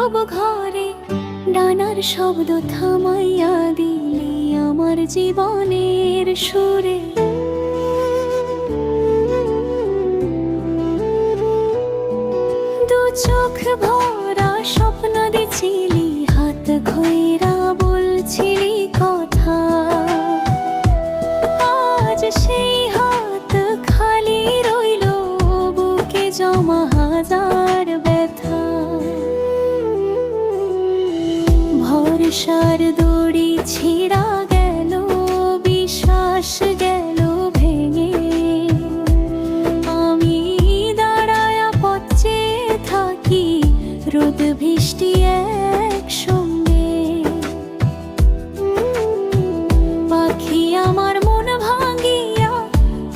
রব ঘরে, ডানার শব্দ থামাইয়া দিলি আমার জীবনের সুরে। দু চোখ ভরা স্বপ্ন দিছিলি, হাত ঘইরা বলছিলি কথা। আজ সেই হাত খালি রইল, বুকে জমা হাজার ব্যথা। ভরসার দড়ি ছিঁড়া গেল, বিশ্বাস গেল ভেঙে। আমি দাঁড়ায়া পথে থাকি, রোদ বৃষ্টি একসঙ্গে। পাখি আমার মন ভাঙিয়া,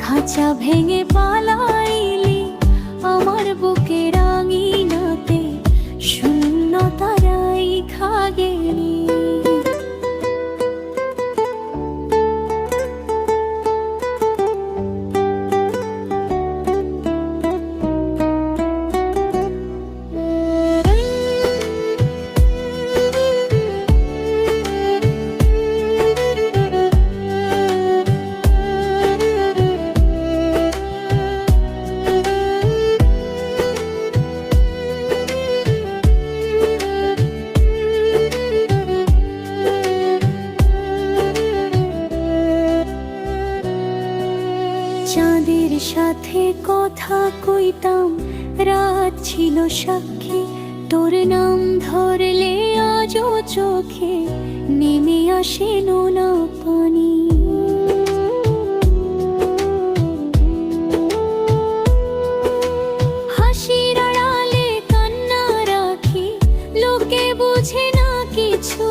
খাঁচা ভেঙে পালাইলি আমার বুকের আঙিনাতে, শূন্যতারাই খা গেলি। চাঁদের সাথে কথা কইতাম, রাত ছিল সাক্ষী। তোর নাম ধরলে আজও চোখে নেমে আসে নোনা পানি। হাসির আড়ালে কান্না রাখি, লোকে বুঝে না কিছু।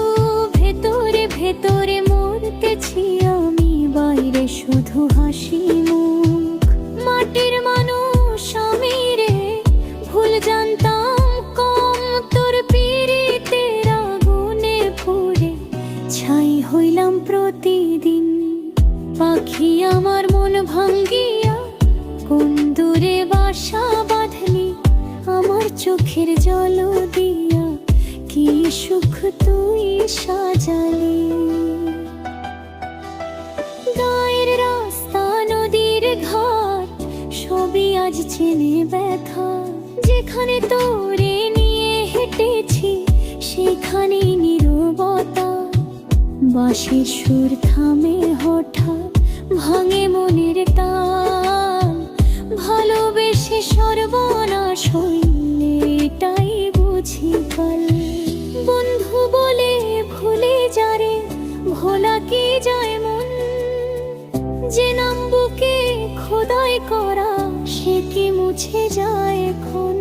ভেতরে ভেতরে মরতেছি আমি, বাইরে শুধু হাসি মুখ। মাটির মানুষ আমি রে, ভুল জানতাম কম। তোর পীড়িতের আগুনে পুড়ে ছাই হইলাম প্রতিদিন। পাখি আমার মন ভাঙ্গিয়া, কোন দূরে বাসা বাঁধলি আমার চোখের জল দিয়া। কি সুখ তুই সাজালি। গায়ের রাস্তা, নদীর ঘাট, সবই আজ চেনে ব্যথা। যেখানে তোরে নিয়ে হেঁটেছি, সেখানেই নীরবতা। বাঁশির সুর থামে হঠাৎ, ভাঙে মনের তাল। ভালোবেসে সর্বনাশ হইলে এটাই বুঝি কাল। বন্ধু বলে ভুলে যারে, ভোলা কি যায় মন। যে নাম বুকে খোদাই করা, সে কি মুছে যায় এখন।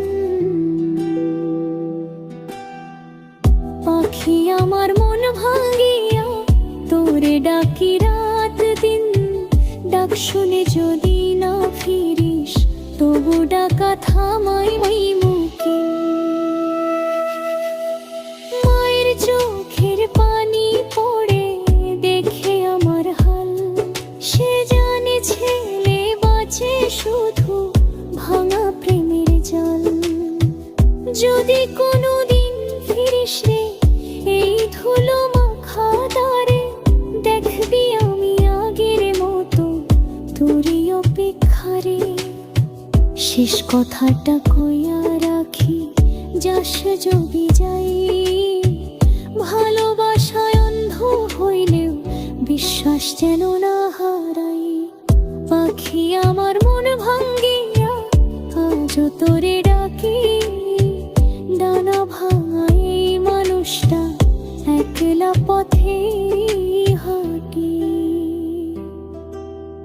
পাখি আমার মন ভাঙিয়া, তোরে ডাকি রাত দিন। ডাক শুনে যদি না ফিরিস, তবু ডাকা থামাই ওই মুখে। মায়ের চোখের পানি পড়ে দেখে আমার হাল। সে জানে ছেলে বাঁচে শুধু ভাঙা প্রেমের জাল। যদি কোনোদিন ফিরিস রে, এই ধুলো মাখা দ্বারে, দেখবি আমি আগের মতো তোরই অপেক্ষারে। শেষ কথাটা কইয়া রাখি, যাস যদি যাই। ভালোবাসায় অন্ধ হইলেও বিশ্বাস যেন না হারাই। পাখি আমার মন ভাঙ্গিয়া, আজও তোরে ডাকি। ডানা ভাঙা এই মানুষটা একলা পথ